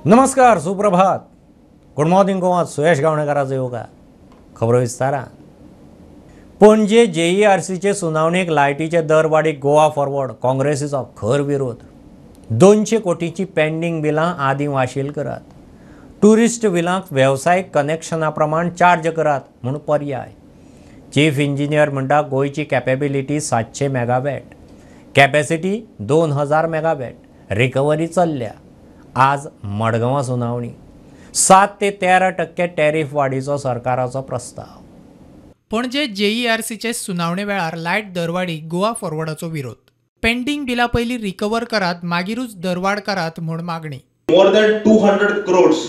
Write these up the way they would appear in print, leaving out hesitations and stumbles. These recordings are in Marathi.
नमस्कार, सुप्रभात, गुड मॉर्निंग गोवा. सुयश गावणेकाराचो योगा खबरो विस्तारान. पणजे JERCचे सुनावणेक लायटीचे दर वाडीक गोवा फॉरवर्ड. काँग्रेसीचो खर विरोध. 200 कोटींची पेंडींग बिलां आदीं वाशील करात. ट्युरिस्ट बिलांक वेवसायीक कनेक्शना प्रमाण चार्ज करात म्हूण पर्याय. चीफ इंजिनियर म्हणटा गोंयची capability 700 megawatt, capacity 2000 megawatt. Recovery चल्ल्या. आज मडगांवां सुनावणी. 7 ते 13% टॅरिफ वाडीचो सरकाराचो प्रस्ताव. पणजे JERCचे सुनावणे वेळार लायट दरवाडी गोवा फॉरवर्डाचो विरोध. पेंडींग बिलां पयलीं रिकवर करात, मागीरूच दरवाड करात म्हूण मागणी. More than 200 crores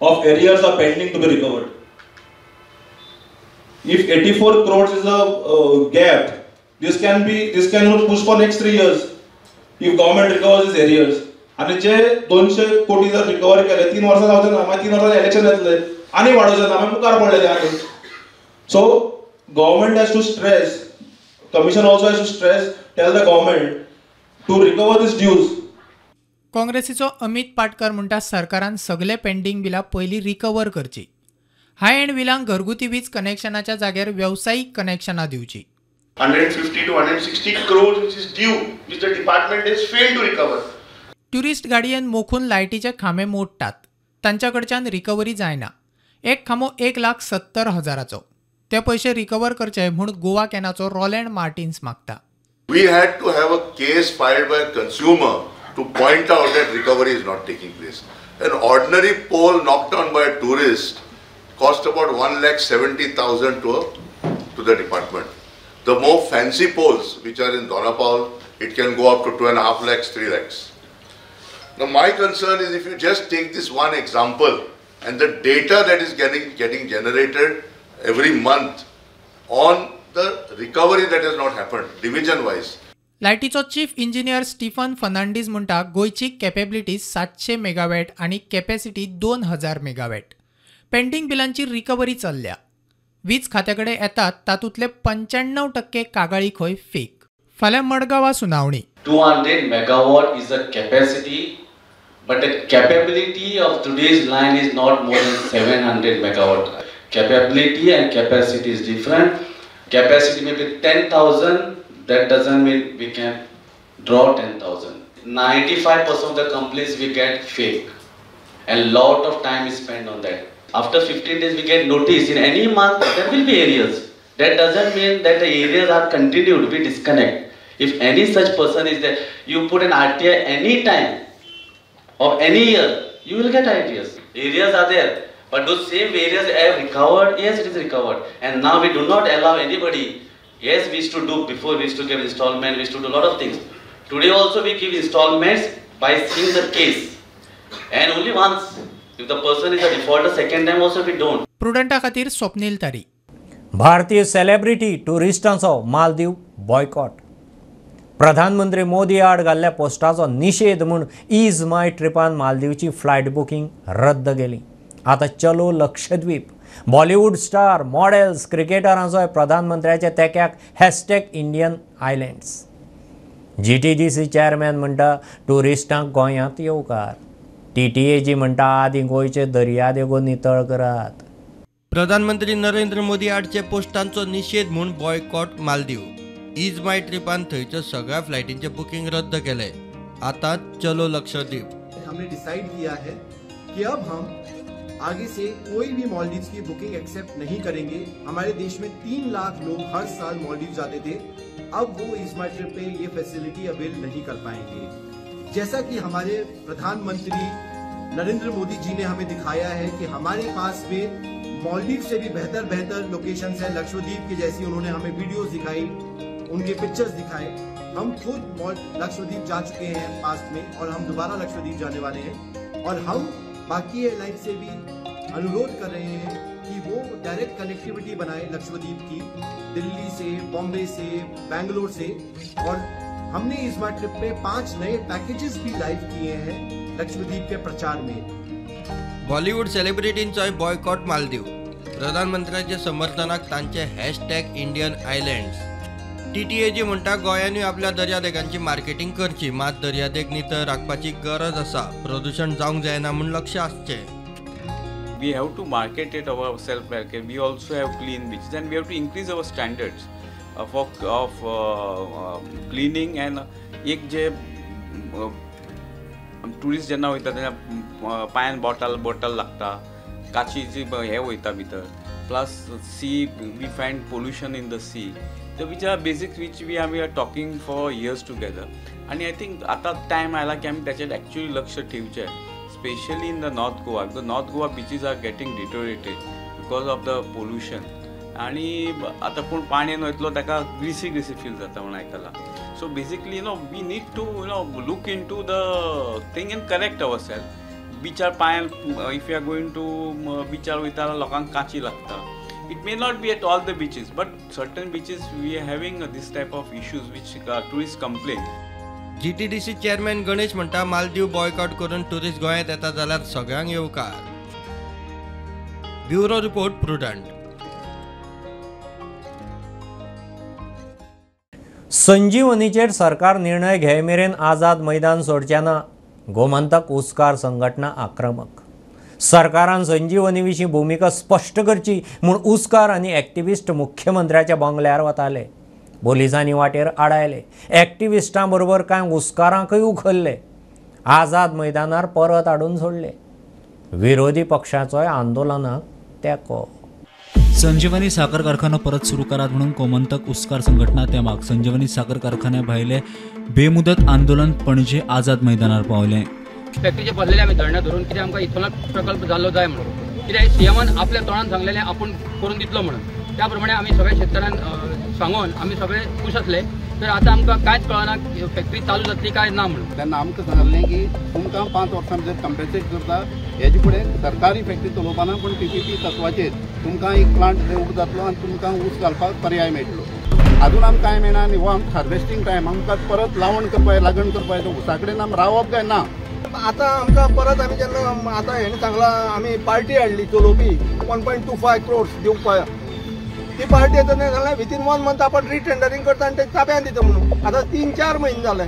of arrears are pending to be recovered. If 84 crores is a gap, this can push for next 3 years if government recovers these arrears. आणि जे 200 कोटी जर रिकवर केले 3 वर्सां जावचे ना, मागीर 3 वर्सां इलेक्शन येतले आनी वाडोवचे ना, मागीर मुखार पडले आनी. So government has to stress, commission also has to stress, tell the government to recover this dues. काँग्रेसीचो अमित पाटकर म्हणटा सरकारान सगळे पेंडींग बिलां पयलीं रिकवर करची. हाय एंड बिलांक घरगुती वीज कनेक्शनाच्या जाग्यार वेवसायीक कनेक्शनां दिवची. 150 to 160 crores which is due, which the department has failed to recover. Tourist गाडयेन मोखून लायटीचे खांबे मोडटात, तांच्या कडच्यान रिकवरी जायना. एक खांबो 1,70,000 ते पयशे रिकवर करचे म्हूण गोवा कॅनाचो रॉलँड मार्टिन्स मागता. We had to have a case filed by a consumer to point out that recovery is not taking place. An ordinary pole knocked on by a tourist cost about 1,70,000 to the department. The more fancy poles which are in Donapal, it can go up to 2.5 lakhs, 3 lakhs. Now my concern is if you just take this one example and the data that is getting generated every month on the recovery that has not happened division wise. लायटीचो चीफ इंजिनियर स्टीफन फर्नांडीस म्हणटा गोंयची कॅपेबिलिटी 700 मेगावॅट आणि कॅपॅसिटी 2000 मेगावॅट. पेंडींग बिलांची रिकवरी चल्ल्या. वीज खात्याकडे येतात तातूंतले 95% कागाळी खंय फेक. फाल्यां मडगांवां सुनावणी. 200 megawatt is the capacity, but the capability of today's line is not more than 700 megawatt. Capability and capacity is different. Capacity may be 10,000, that doesn't mean we can draw 10,000. 95% of the companies we get fake, and lot of time is spent on that. After 15 days we get notice. In any month there will be areas. That doesn't mean that the areas are continued, we disconnect. If any such person is there, you put an RTI any time of any year, you will get ideas. Areas are there, but those same areas have recovered. Yes, it is recovered, and now we do not allow anybody. Yes, we used to do before. We used to give installment. We used to do a lot of things. Today also we give installments by seeing the case, and only once. If the person is a defaulter, second time also we don't. प्रुडंटा खातीर स्वप्नील तारी. भारतीय सेलेब्रिटी टुरिस्टांचो मालदीव बॉयकॉट. प्रधानमंत्री मोदी आड घाल्ल्या पोस्टाचो निशेध म्हूण इज माय ट्रिपान मालदीवची फ्लायट बुकींग रद्द केली. आतां चलो लक्षद्वीप. बॉलिवूड स्टार, मॉडेल्स, क्रिकेटरांचोय प्रधानमंत्र्याच्या तेक्याक #इंडियन आयलँड्स. GTDC चेअरमॅन म्हणटा टुरिस्टांक गोंयांत येवकार. TTAG म्हणटा आदीं गोंयचे दर्यादेगो नितळ करात. प्रधानमंत्री नरेंद्र मोदी आडचे पोस्टांचो निशेध म्हूण बॉयकॉट मालदीव. इज माय ट्रिपान थंयच्या सगळ्या फ्लायटींचे बुकिंग रद्द केले. आता चलो लक्षद्वीप. हमने डिसाइड किया है कि अब हम आगे से कोई भी मालदीव्स की बुकिंग एक्सेप्ट नहीं करेंगे. हमारे देश में 3 लाख लोग हर साल मालदीव्स जाते थे. अब वो इज माय ट्रिप पे ये फैसिलिटी अवेल नहीं कर पाएंगे. जैसा कि हमारे प्रधानमंत्री नरेंद्र मोदी जी ने हमें दिखाया है कि हमारे पास में मालदीव से भी बेहतर लोकेशंस है. लक्षद्वीप की जैसी उन्होंने हमें वीडियोस दिखाई, उनके पिक्चर्स दिखाए. हम खुद लक्षद्वीप जा चुके हैं पास्ट में, और हम दोबारा लक्षद्वीप जाने वाले हैं. और हम बाकी एयरलाइन से भी अनुरोध कर रहे हैं कि वो डायरेक्ट कनेक्टिविटी बनाए लक्षद्वीप की, दिल्ली से, बॉम्बे से, बैंगलोर से. और हमने इस बार ट्रिप पे 5 नए पैकेजेस भी लाइव किए हैं लक्षद्वीप के प्रचार में. बॉलिवूड सेलिब्रिटींचोय बॉयकॉट मालदीव. प्रधानमंत्र्यांच्या समर्थनाक तांचे #इंडियन आयलँड्स. TTAG म्हणटा गोंयांनी आपल्या दर्यादेगांची मार्केटिंग करची, मात दर्यादेग नितळ राखपाची गरज आसा, प्रदूषण जावंक जायना म्हूण लक्ष आसचें. We have to market it ourselves. We also have clean beaches, and we have to increase our standards of cleaning. And एक जे टुरिस्ट जेन्ना वयता तेन्ना पांयान बॉटल लागता, काचीची हे वयता भितर, plus see we find pollution in the sea. So which are basics which we are talking for years together. And I think आता टाइम आयला की आमी त्याचेर एक्चुअली लक्ष ठेवचें, especially in the North Goa. The North Goa beaches are getting deteriorated because of the pollution. आणि आता पूण पाणयेन वयतलो ताका ग्रीसी फील जाता म्हणून आयकलां. So basically, we need to look into the thing and correct ourselves. Beachar पांयान, if you are going to beachar वयता लोकांक काची लागता. It may not be at all the beaches, but certain beaches we are having this type of issues which tourists complain. GTDC chairman Ganesh म्हणटा मालदीव बॉयकॉट करून टुरिस्ट गोंयांत येता जाल्यार सगळ्यांक येवकार. Bureau report prudent. संजीवनीचेर सरकार निर्णय घे मेरेन आझाद मैदान सोडचें ना, गोमंतक उस्कार संघटना आक्रमक. सरकारान संजीवनी विशीं भुमिका स्पश्ट करची म्हूण उस्कार आनी एक्टिविस्ट मुख्यमंत्र्याच्या बंगल्यार वताले. पोलिसांनी वाटेर आडायले. एक्टिविस्टां बरोबर कांय उस्कारांकय उखल्ले. आझाद मैदानार परत हाडून सोडले. विरोधी पक्षाचोय आंदोलनाक तेंको. संजीवनी साखर कारखानो परत सुरू करात म्हणून गोमंतक उस्कार संघटना तेमाक संजीवनी साखर कारखान्या भायले बेमुदत आंदोलन पणजे आझाद मैदानार पावले. फॅक्टरीचे पडलेले आमी धरणे धरून कित्याक आमकां इथेनॉल प्रकल्प जाल्लो जाय म्हणून, कित्याक सीएमान आपल्या तोंडान सांगलेलें आपूण करून दितलो म्हणून. त्या प्रमाणे आमी सगळ्या शेतकऱ्यांक सांगून आमी सगळे खूश आसले. तर आतां आमकां कांयच कळना फॅक्टरी चालू जातली काय ना म्हणून. तेन्ना आमकां सांगलें की तुमकां 5 वर्सां भितर कम्पेन्सेट करता, हेजे फुडें सरकारी फॅक्टरी चलोवपाना, पण PPP तत्वाचेर तुमकां एक प्लांट उबो जातलो आनी तुमकां ऊस घालपाक पर्याय मेळटलो. अजून आमकां कांय मेळना आनी हो आमकां हार्वेस्टिंग टायम, आमकां परत लावण करपाक लागण करपाक जाय. ऊसा कडेन आमी रावप काय ना. आतां आमकां परत आमी जेन्ना आतां हेणें सांगलां आमी पार्टी हाडली चलोवपी 1.25 crores दिवपाक. ती पार्टी येता तें सांगलें विथीन 1 month आपण रिटेंडरींग करता आनी ते ताब्यान दिता म्हणून. आतां 3-4 म्हयने जाले,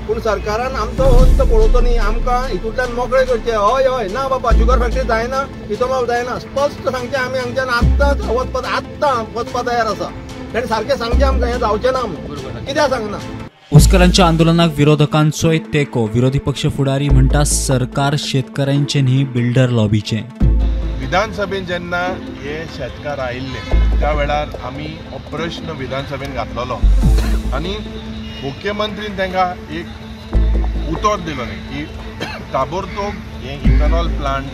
पूण सरकारान आमचो अंत पळोवचो न्ही, आमकां हितूंतल्यान मोकळे करचे. हय ना बाबा, शुगर फॅक्टरी जायना, इथेनॉल जायना, स्पश्ट सांगचें. आमी हांगच्यान आत्तां वचपा तयार आसा. ताणें सारकें सांगचें आमकां हें जावचें ना म्हणून. कित्याक सांगना? उस्करांच्या आंदोलनाक विरोधकांचोय तेको. विरोधी पक्ष फुडारी म्हणटा सरकार शेतकऱ्यांचे न्ही बिल्डर लॉबीचे. विधानसभेन जेन्ना हे शेतकार आयिल्ले त्या वेळार आमी हो प्रश्न विधानसभेन घातलेलो आनी मुख्यमंत्रीन तांकां एक उतर दिलो की ताबडतोब हे इथेनॉल प्लांट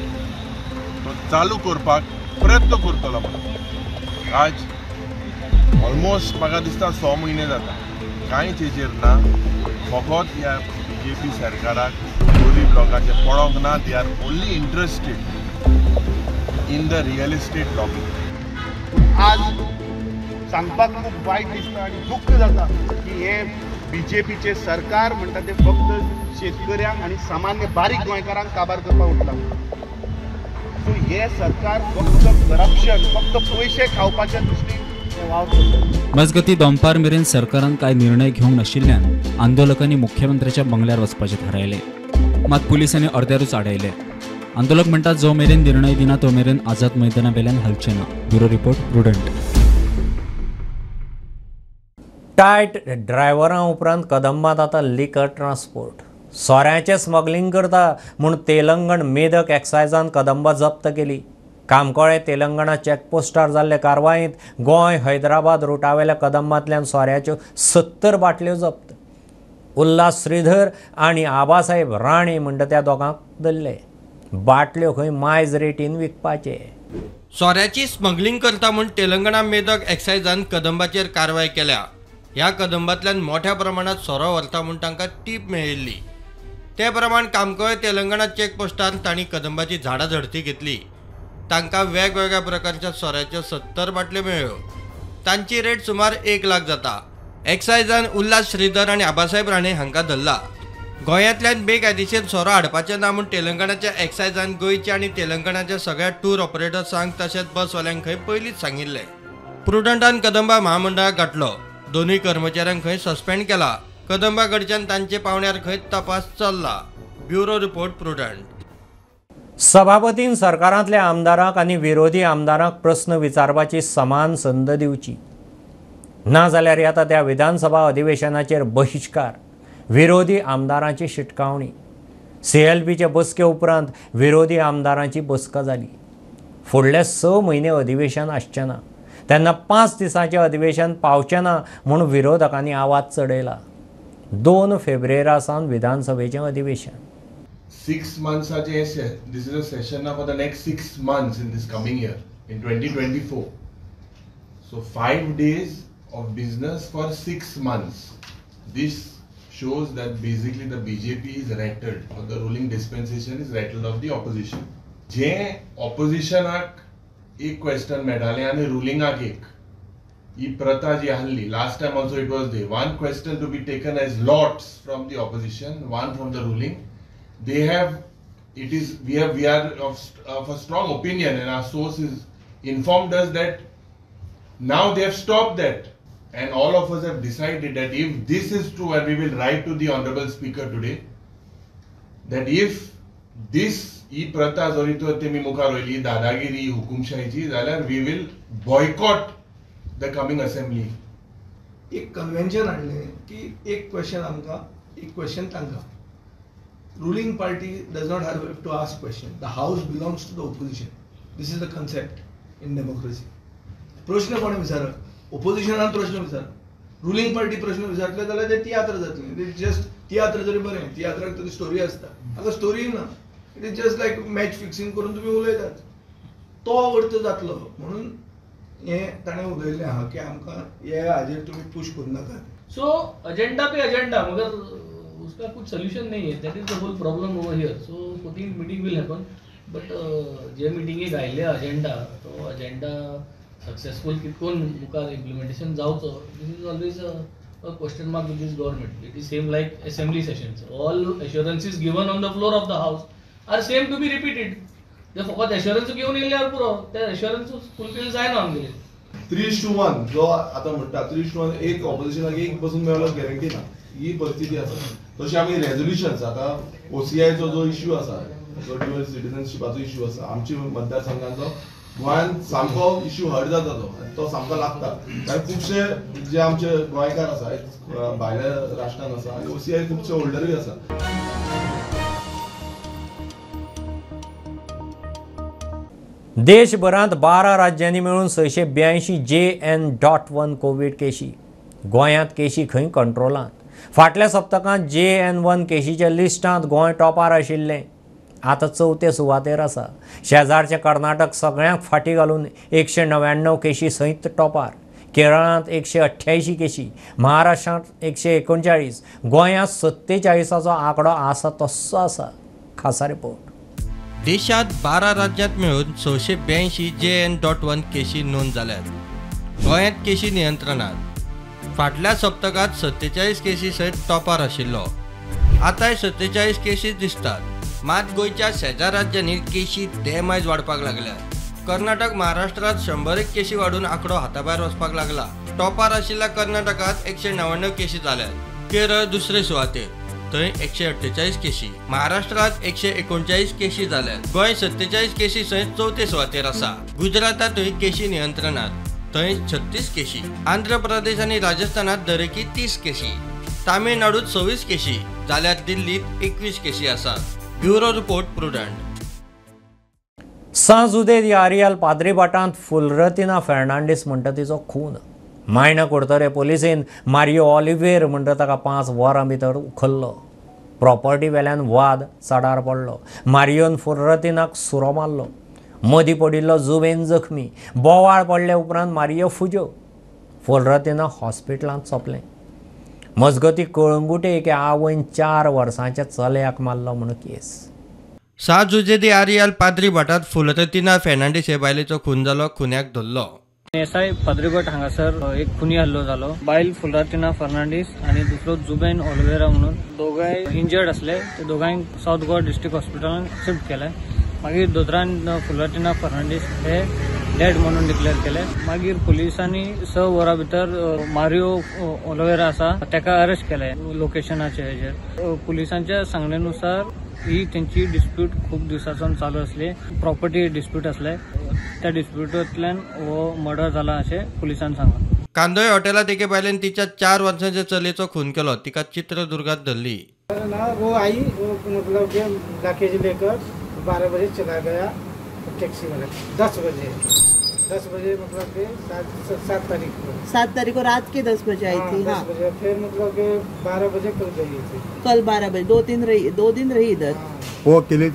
चालू करपाक प्रयत्न करतलो म्हणून. आज ऑलमोस्ट म्हाका दिसता 6 म्हयने जाता, कांयच हेजेर ना. फकत ह्या BJP सरकाराक गरीब लोकांचे पडोंक ना. They are only interested in the real estate lobby. आज सांगपाक खूब वायट दिसता आनी दुख्ख जाता की हे BJPचे सरकार म्हणटा ते फक्त शेतकऱ्यांक आनी सामान्य बारीक गोंयकारांक काबार करपाक उठला. सो हे सरकार फक्त करप्शन, फक्त पयशे खावपाच्या दृश्टीन मजगती दनपार मेरेन सरकारान कांय निर्णय घेवंक नाशिल्ल्यान आंदोलकांनी मुख्यमंत्र्याच्या बंगल्यार वचपाचे थारायले. मात पुलिसांनी अर्द्यारूच आडायले. आंदोलक म्हणटात जो मेरेन निर्णय दिना तो मेरेन आझाद मैदाना वेल्यान हलचें ना. Bureau report prudent. टायट ड्रायव्हरां उपरांत कदंबात आतां लिकर ट्रान्सपोर्ट. सोऱ्याचें स्मगलिंग करता म्हूण तेलंगण मेदक एक्सायजान कदंबा जप्त केली. कामकोळे तेलंगणा चॅकपोस्टार जाल्ले कारवायेंत गोंय हैदराबाद रुटावेल्या कदंबांतल्यान सोऱ्याच्यो 70 बाटल्यो जप्त. उल्हास श्रीधर आनी आबासाहेब राणे म्हणटा त्या दोगांक धरले. बाटल्यो खंय मायज रेटीन विकपाचे. सोऱ्याची स्मगलिंग करता म्हूण तेलंगणा मेदक एक्सायजान कदंबाचेर कारवाय केल्या. ह्या कदंबांतल्यान मोठ्या प्रमाणात सोरो व्हरता म्हूण तांकां टीप मेळिल्ली. ते प्रमाण कामकोळे तेलंगणा चॅकपोस्टार तांणी कदंबाची झाडां झडती घेतली. तांकां वेगवेगळ्या प्रकारच्या सोऱ्याच्यो 70 बाटल्यो मेळ्ळ्यो. तांची रेट सुमार 1 लाख जाता. एक्सायजान उल्हास श्रीधर आनी आबासाहेब राणे हांकां धरला. गोंयांतल्यान बेकायदेशीर सोरो हाडपाचें ना म्हूण तेलंगणाच्या एक्सायजान गोंयच्या आनी तेलंगणाच्या सगळ्या टूर ऑपरेटर्सांक तशेंच बसवाल्यांक खंय पयलींच सांगिल्लें. प्रुडंटान कदंबा महामंडळाक गाठलो. दोन्ही कर्मचाऱ्यांक खंय सस्पेंड केला. कदंबाकडच्यान तांचे पावण्यार खंय तपास चल्ला. Bureau report Prudent. सभापतीन सरकारांतल्या आमदारांक आनी विरोधी आमदारांक प्रस्न विचारपाची समान संद दिवची, नाजाल्यार येता त्या विधानसभा अधिवेशनाचेर बहिष्कार, विरोधी आमदारांची शिटकावणी. CLPचे बसके उपरांत विरोधी आमदारांची बसका जाली. फुडले 6 म्हयने अधिवेशन आसचें ना तेन्ना 5 दिसांचें अधिवेशन पावचें ना म्हूण विरोधकांनी आवाज चडयला. 2 फेब्रुवारा सावन विधानसभेचें अधिवेशन. 6 months this is a session now for the next 6 months in this coming year, in 2024. So 5 days of business for 6 months. This shows that basically the BJP is rattled, or the ruling dispensation is rattled of the opposition. जे oppositionak एक question मेळटालें आनी ruling-ak एक. ही प्रथा जी आहली, last time also it was there. One question to be taken as lots from the opposition, one from the ruling. They have, we are of a strong opinion, and our sources informed us that now they have stopped that, and all of us have decided that if this is true, and we will write to the Honorable Speaker today, that if this ही प्रथा जरी तो तेमी मुखार वयली दादागिरी हुकुमशाहीची जाल्यार we will boycott the coming assembly. एक कन्व्हेन्शन हाडले की एक क्वेश्चन आमकां, एक क्वेश्चन तांकां. ruling party does not have to ask question. The house belongs to the opposition. This is the concept in democracy. प्रश्न कोणे विचारप? oppositionan प्रश्न विचारप. ruling party प्रश्न विचारले जाल्यार ते तियात्र जातले. जस्ट तियात्र जरी बरें, तियात्राक तरी स्टोरी आसता. हाका स्टोरी ना. It is just like match fixing करून तुम्ही उलयतात. तो अर्थ जातलो म्हणून हे ताणें उलयल्लें आहा की आमकां हे हाजेर तुमी पुश करूं नाकात. सो एजेंडा पे एजेंडा, मगर उसका कुछ सोल्यूशन नहीं है. That is the whole problem over here. So 14 meeting will happen, but जे मिटिंगेक आयले अजेंडा, तो अजेंडा सक्सेसफुल कितकोन मुखार इम्प्लिमेंटेशन जावचो, this is always a question mark with this government. It is same like assembly sessions. All assurances given on the floor of the house are same to be repeated. जे फकत एश्योरन्स घेवन येयल्यार पुरो, ते एश्योरन्स फुलफिल जायना आमगेले. 3:1 जो आता म्हणटा 3:1 एक ऑपोजिशनाक एक बसून मेळलो गॅरंटी ना, ही परिस्थिती आसा. तशी आमी रेझोल्युशन्स आता OCIचो जो इश्यू आसा, जो ड्युअल सिटीजनशिपाचो इश्यू आसा, आमच्या मतदारसंघांचो गोंयांत सामको इश्यू हर्ट जाता तो सामको लागता. कारण खुबशे जे आमचे गोंयकार आसा भायल्या राष्ट्रांत आसा आनी OCI खुबशे होल्डरूय आसा. देशभरांत 12 राज्यांनी मेळून 682 JN.1 कोविड केशी. गोंयांत केशी खंय कंट्रोलांत. फाटल्या सप्तकांत JN.1 केशीच्या लिस्टांत गोंय टॉपार आशिल्लें. आतां 4थ्या सुवातेर आसा. शेजारचें कर्नाटक सगळ्यांक फाटीं घालून 199 केशी सयत टॉपार. केरळांत 188 केशी, महाराष्ट्रांत 139, गोंयांत 47 आंकडो आसा तस्सो आसा. खासा रिपोर्ट. देशात 12 राज्यांत मेळून 682 JN.1 केशी नोंद जाल्यात. गोंयांत केशी नियंत्रणात. फाटल्या सप्तकात 47 केशी सयत टॉपार आशिल्लो. आतांय 47 केशी दिसतात. मात गोंयच्या शेजार राज्यांनी केशी डेमायज वाडपाक लागल्यात. कर्नाटक महाराष्ट्रात 101 केशी वाढून आंकडो हाताभायर वचपाक लागला. टॉपार आशिल्ल्या कर्नाटकात 199 केशी जाल्यात. केरळ दुसरे सुवातेर, थंय 148 केशी. महाराष्ट्रात 139 केशी जाल्यात. गोंय 47 केशी सयत 4थ्या सुवातेर आसा. गुजरातातूय केशी नियंत्रणात, थंय 36 केशी. आंध्र प्रदेश आनी राजस्थानात दरेकी 30 केशी. तामिळनाडूत 26 केशी जाल्यार दिल्लीत 21 केशी आसात. Bureau report Prudent. सांजुदेद यारियल पाद्रीबाटांत फुलरतिना फेर्नांडीस म्हणटा तिचो खून. मायना कोडतरे पुलिसेन मारियो ऑलिव्हेर म्हणटा ताका 5 वरां भितर उखल्लो. प्रॉपर्टी वेल्यान वाद चडार पडलो. मारियोन फुलरतिनाक सुरो मारलो. मदीं पडिल्लो जुवेन जखमी. बोवाळ पडले उपरांत मारियो फुजो. फुलरतिना हॉस्पिटलांत सोंपलें. मजगतीं कळंगुटे एके आवयन 4 वर्सांच्या चलयाक मारलो म्हूण केस. सांजुदेद यारियल पाद्रीबाटांत फुलरतिना फेर्नांडीस हे बायलेचो खून जालो. खुन्याक धरलो. एसआय पाद्रीबाट हांगासर एक खुनी हल्लो जालो. बायल फुलरतिना फर्नांडीस आणि दुसरो जुबेन ऑलिव्हेरा म्हणून दोगांय इंजर्ड असले. ते दोगांक साऊथ गोवा डिस्ट्रिक्ट हॉस्पिटलांत शिफ्ट केले. मागीर दोतोरान फुलरतिना फर्नांडीस हे डेड म्हणून डिक्लेअर केले. मागीर पुलिसांनी स वरां भितर मारियो ओलिवेरा आसा ताका अरेस्ट केले लोकेशनाचे हेजेर. पुलिसांच्या सांगण्यानुसार ही त्यांची डिस्प्यूट खूप दिवसांसून चालू असली. प्रॉपर्टी डिस्प्यूट असले. त्या डिस्प्यूटांतल्यान हो मर्डर जाला अशें पुलिसांनी सांगला. कांदोळे हॉटेलात एके बायलेन तिच्या 4 वर्सांच्या चलयेचो खून केलो. तिका चित्रदुर्गात धरली. वो आई वो मतलब कि लैकेज लेकर 12 बजे चला गया टैक्सी वाला. 10 बजे मतलब कि 7 तारीख को रात के 10 बजे आई थी. 10 बजे फिर मतलब कि 12 बजे कल गई थी. कल 12 बजे 2 दिन रही इधर. वो अकेले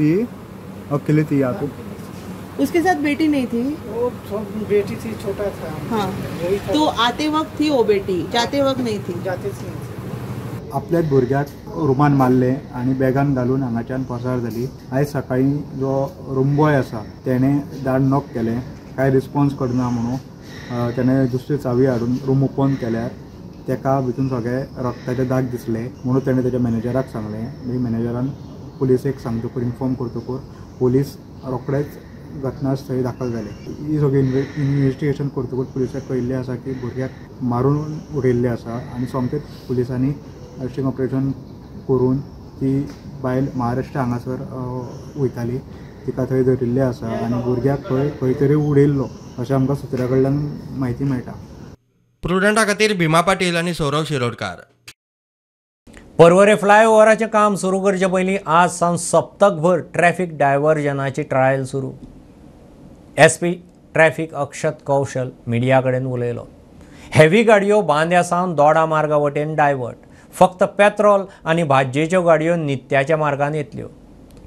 थी यहाँ पे. उसके साथ बेटी नहीं थी. वो बेटी थी, छोटा था. हाँ तो आते वक्त थी वो बेटी, जाते वक्त नहीं थी. जाते थी. आपल्याच भुरग्याक रुमान मारले आणि बॅगान घालून हांगाच्यान पसार जाली. आयज सकाळी जो रूम बॉय आसा तेणे दार नॉक केले. काय रिस्पॉन्स करना म्हणून तेणे दुसरी चावी हाडून रूम ओपन केल्यार तेका भितून सगळे रक्ताचे दाग दिसले म्हणून तेणे तेच्या मॅनेजराक सांगले. मागीर मॅनेजरान पुलिसेक सांगतकूर इन्फॉर्म करतकूर पुलीस रोखडेच घटनास्थळी दाखल जाले. ही सगळी इन्व्हेस्टिगेशन करतकूर पुलिसाक कळिल्लें आसा की भुरग्याक मारून उडयल्लें आसा आणि सोमतेच पुलिसांनी स्टिंग ऑपरेशन करून ती बायल महाराष्ट्र हांगासर वयताली. तिका थंय धरिल्लें आसा आणि भुरग्याक खंय तरी उडयल्लो अशें आमकां सुत्रा कडल्यान म्हायती मेळटा. प्रुडंटा खातीर भीमा पाटील आणि सौरव शिरोडकार. पर्वरे फ्लायओव्हराचें काम सुरू करचे पयलीं आज सावन सप्तकभर ट्रॅफिक डायव्हर्जनाची ट्रायल सुरू. SP ट्रॅफिक अक्षत कौशल मिडिया कडेन उलयलो. हेवी गाडयो बांद्या सावन दोडा मार्गा वटेन डायवर्ट. फक्त पेट्रोल आनी भाजयेच्यो गाडयो नित्याच्या मार्गान येतल्यो.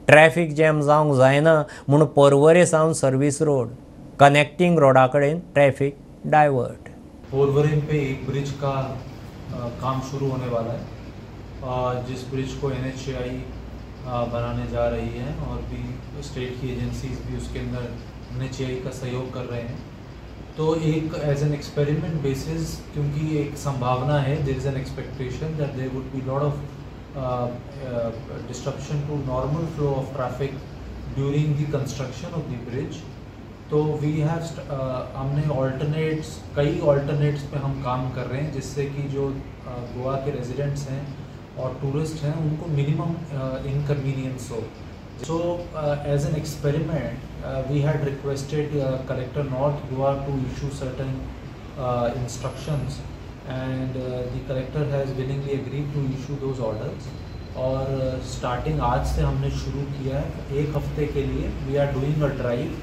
ट्रॅफिक जॅम जावंक जायना म्हूण पर्वरे सावन सर्वीस रोड कनेक्टिंग रोडा कडेन ट्रॅफिक डायवर्ट. पोरवरे पे एक ब्रिज का काम शुरू होने वाला है. जिस ब्रिज को NHAI बनाने जा रही है और भी स्टेट की एजेंसीज भी उसके अंदर NHAI का सहयोग कर रहे हैं. तो एक एज एन एक्सपेरिमेंट बेसिस क्योंकि एक संभावना है, there is an expectation that there would be lot of disruption to normal flow of traffic during the construction of the bridge. तो वी हैव हमने कई ऑल्टरनेट्स पे हम काम कर रहे हैं जिससे कि जो गोवा के रेजिडेंट्स हैं और टूरिस्ट हैं उनको मिनिमम इनकन्वीनियंस हो. So as an experiment, we had requested Collector North Goa to issue certain instructions, and the collector has willingly agreed to issue those orders. और starting आज से हमने शुरू किया है. एक हफ्ते के लिए we are doing a drive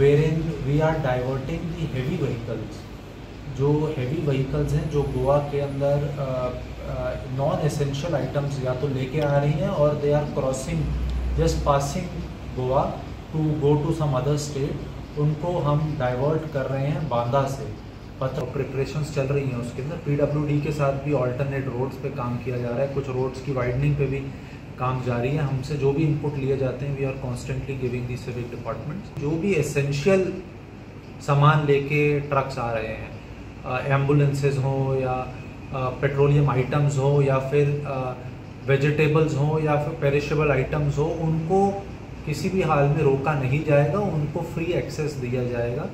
wherein we are diverting the heavy vehicles. जो heavy vehicles हैं जो गोवा के अंदर नॉन एसेंशियल आइटम्स या तो लेके आ रही हैं और they are crossing just passing Goa to go to some other state, उनको हम डाइवर्ट कर रहे हैं बांदा से. पत्र प्रिपरेशंस चल रही हैं उसके अंदर. PWD के साथ भी ऑल्टरनेट रोड्स पे काम किया जा रहा है. कुछ रोड्स की वाइडनिंग पे भी काम जारी है. हमसे जो भी इनपुट लिए जाते हैं we are constantly giving the civic department. जो भी एसेंशियल सामान लेके ट्रक्स आ रहे हैं, एम्बुलेंसेज हो या पेट्रोलियम आइटम्स हो या फिर वेजिटेबल्स हो या फिर पेरिशेबल आइटम्स हो, उनको किसी भी हाल में रोका नहीं जाएगा. उनको फ्री एक्सेस दिया जाएगा.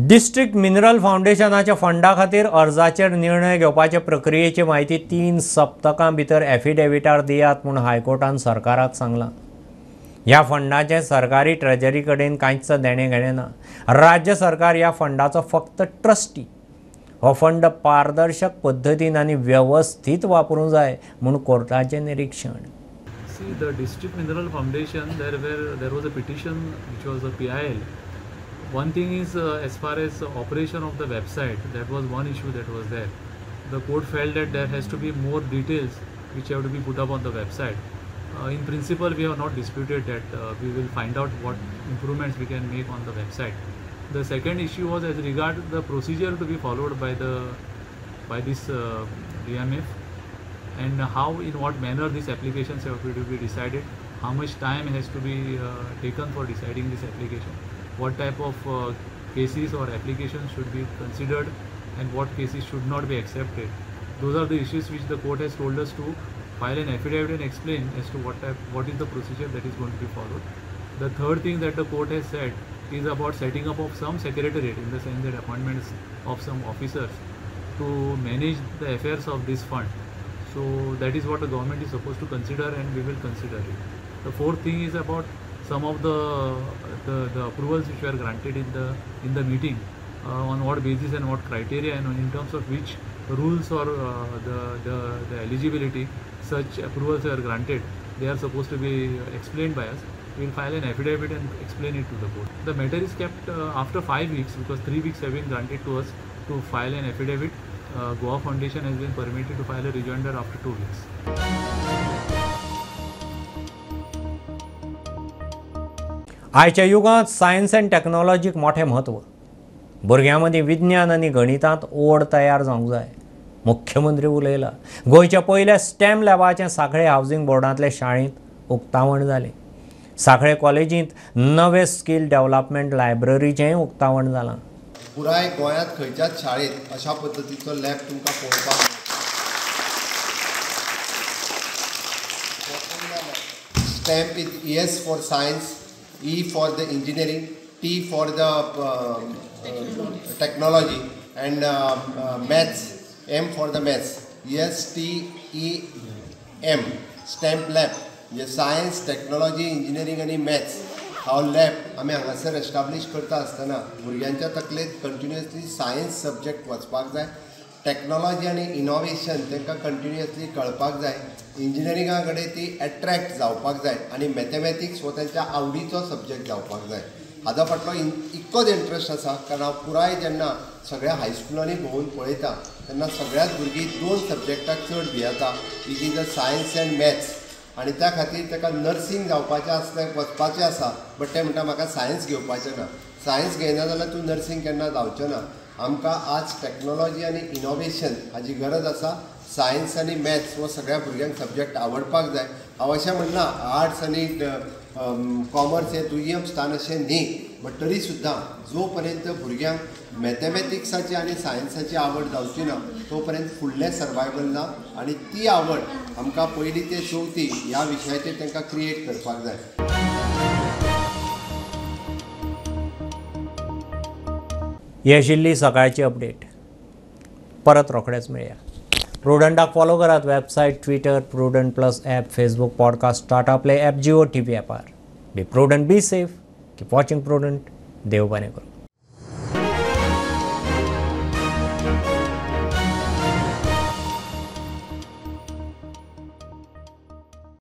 डिस्ट्रिक्ट मिनरल फाउंडेशनाच्या फंडा खातीर अर्जाचेर निर्णय घेवपाचे प्रक्रियेची माहिती 3 सप्तकां भितर एफिडेविटार दियात म्हूण हायकोर्टान सरकाराक सांगलां. ह्या फंडाचे सरकारी ट्रेजरी कडेन कांयच देणे घेणे ना. राज्य सरकार ह्या फंडाचो फक्त ट्रस्टी. हो फंड पारदर्शक पद्दतीन आनी व्यवस्थीत वापरूंक जाय म्हूण कोर्टाचें निरीक्षण. See, the District Mineral Foundation, there was a petition which was a PIL. One thing is as far as operation of the website, that was one issue that was there. The court felt that there has to be more details which have to be put up on the website. In principle, we have not disputed that. We will find out what improvements we can make on the website. The second issue was as regard the procedure to be followed by this DMF, and how, in what manner these applications have to be decided, how much time has to be taken for deciding this application, what type of cases or applications should be considered and what cases should not be accepted. Those are the issues which the court has told us to file an affidavit and explain as to what is the procedure that is going to be followed. The third thing that the court has said is about setting up of some secretariat, in the sense that appointments of some officers to manage the affairs of this fund. So that is what the government is supposed to consider, and we will consider it. The fourth thing is about some of the approvals which were granted in the meeting, on what basis and what criteria, and in terms of which rules or the eligibility such approvals are granted. They are supposed to be explained by us. We will file an affidavit and explain it to the court. The matter is kept after 5 weeks, because 3 weeks have been granted to us to file an affidavit. Goa Foundation has been permitted to file a rejoinder after 2 weeks. आयच्या युगांत सायन्स एंड टॅक्नॉलॉजीक मोठें म्हत्व. भुरग्यां मदीं विज्ञान आनी गणितांत ओड तयार जावंक जाय. मुख्यमंत्री उलयला. गोंयच्या पयल्या स्टेम लॅबाचें सांखळे हावजिंग बोर्डांतले शाळेंत उक्तावण जालें. सांखळे कॉलेजींत नवे स्कील डेव्हलपमेंट लायब्ररीचेंय उक्तावण जालां. पुराय गोंयांत खंयच्याच शाळेंत अशा पद्दतीचो लॅब तुमकां पळोवपाक stamp is S for science, E for the engineering, T for the technology, and maths, M for the maths. STEM, STEM lab. म्हणजे सायन्स, टेक्नॉलॉजी, इंजिनियरींग आनी मॅथ्स हो लॅब आमी हांगासर एस्टाब्लीश करता आसतना भुरग्यांच्या तकलेंत कंटिन्युअसली सायन्स सब्जेक्ट वचपाक जाय. टॅक्नॉलॉजी आनी इनोवेशन तांकां कंटिन्युअसली कळपाक जाय. इंजिनियरिंगा कडेन ती एट्रॅक्ट जावपाक जाय आनी मॅथमॅटिक्स हो तांच्या आवडीचो सब्जेक्ट जावपाक जाय. हाजो फाटलो इतकोच इंट्रस्ट आसा कारण हांव पुराय जेन्ना सगळ्या हायस्कुलांनी भोंवून पळयता तेन्ना सगळ्याच भुरगीं 2 सब्जेक्टाक चड भियेता. It is the science and maths. आनी त्या खातीर ताका नर्सींग जावपाचें आसलें, वचपाचें आसा, बट तें म्हणटा म्हाका सायन्स घेवपाचें ना. सायन्स घेयना जाल्यार तूं नर्सींग केन्ना जावचें ना. आमकां आज टॅक्नॉलॉजी आनी इनोवेशन हाची गरज आसा. सायन्स आनी मॅथ्स हो सगळ्या भुरग्यांक सब्जेक्ट आवडपाक जाय. हांव अशें म्हणना आर्ट्स आनी कॉमर्स हे दुय्यम स्थान अशें न्ही, बट तरी सुद्दां जो पर्यंत भुरग्यांक मॅथमॅटिक्साची आनी सायन्साची आवड जावची ना तो पर्यंत फुडलें सर्वायवल ना. आनी ती आवड आमकां 1ली ते 4थी ह्या विशयाचेर तांकां क्रिएट करपाक जाय. ही आशिल्ली सकाळची अपडेट. परत रोखडेच मेळया. प्रुडंटाक फॉलो करात. Website, Twitter, Prudent plus app, Facebook, podcast, startup play app, Jio TV ॲपार. Be Prudent, be safe, keep watching Prudent. देव बरें करूं.